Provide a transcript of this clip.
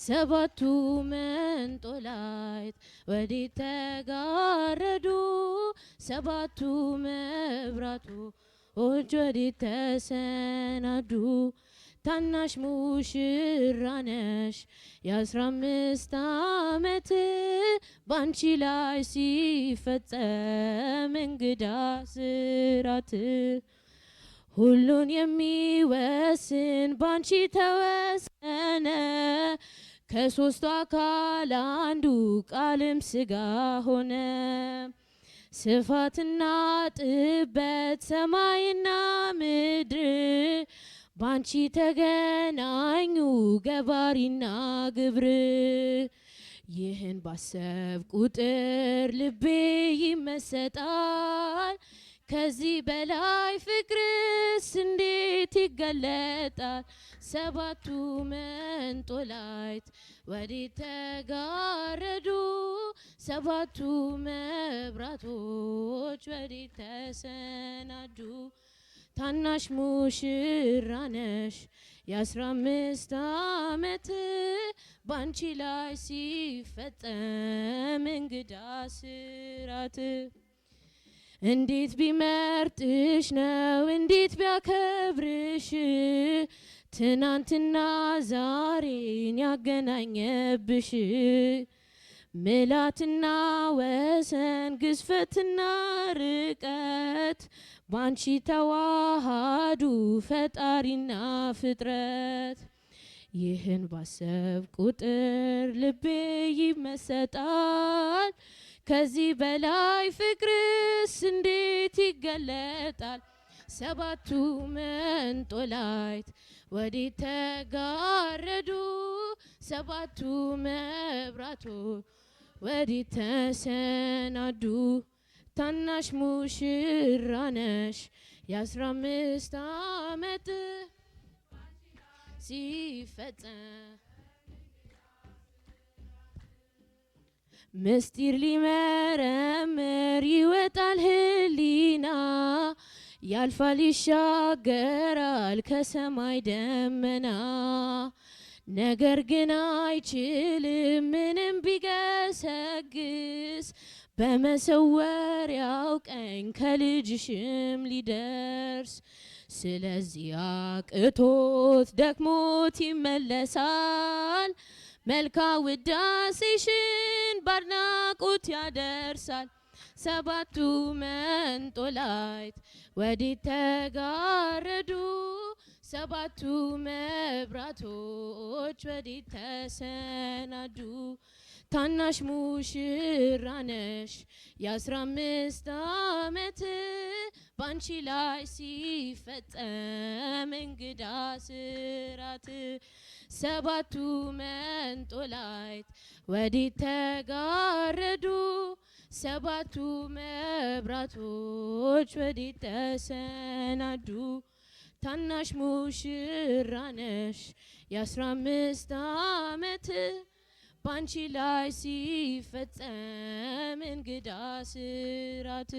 ሰባቱ መንጦላይት ወዴት ተጋረዱ? ሰባቱ መብራቶች ወዴት ተሰናዱ? ታናሽ ሙሽራ ነሽ የ15 ዓመት ባንቺ ላይ ሲፈጸም እንግዳ ስራት ሁሉን የሚወስን ባንቺ ተወሰነ ከሦስቱ አካል አንዱ ቃልም ሥጋ ሆነ። ስፋትና ጥበት ሰማይና ምድር ባንቺ ተገናኙ ገባሪና ግብር። ይህን ባሰብ ቁጥር ልቤ ይመሰጣል። ከዚህ በላይ ፍቅርስ እንዴት ይገለጣል? ሰባቱ መንጦላይት ወዴት ተጋረዱ? ሰባቱ መብራቶች ወዴት ተሰናዱ? ታናሽ ሙሽራ ነሽ የ15 ዓመት ባንቺ ላይ ሲፈጸም እንግዳ ስራት። እንዴት ቢመርጥሽ ነው እንዴት ቢያከብርሽ ትናንትና ዛሬን ያገናኘብሽ። ምላትና ወሰን ግዝፈትና ርቀት ባንቺ ተዋሃዱ ፈጣሪና ፍጥረት። ይህን ባሰብ ቁጥር ልቤ ይመሰጣል። ከዚህ በላይ ፍቅርስ እንዴት ይገለጣል? ሰባቱ መንጦላይት ወዴት ተጋረዱ? ሰባቱ መብራቶች ወዴት ተሰናዱ? ታናሽ ሙሽራ ነሽ የ15 ዓመት ሲፈጸም ምስጢር ሊመረምር ይወጣል ህሊና ያልፋል ይሻገራል ከሰማይ ደመና። ነገር ግን አይችልም ምንም ቢገሰግስ በመሰወሪያው ቀኝ ከልጅሽም ሊደርስ። ስለዚህ አቅቶት ደክሞት ይመለሳል መልካ ውዳሴሽን ባድናቆት ያደርሳል። ሰባቱ መንጦላይት ወዴት ተጋረዱ? ሰባቱ መብራቶች ወዴት ተሰናዱ? ታናሽ ሙሽራ ነሽ የ15 ዓመት ባንቺ ላይ ሲፈጸም እንግዳ ስራት። ሰባቱ መንጦላይት ወዴት ተጋረዱ? ሰባቱ መብራቶች ወዴት ተሰናዱ? ታናሽ ሙሽራ ነሽ የ15 ዓመት ባንቺ ላይ ሲፈጸም እንግዳ ስራት።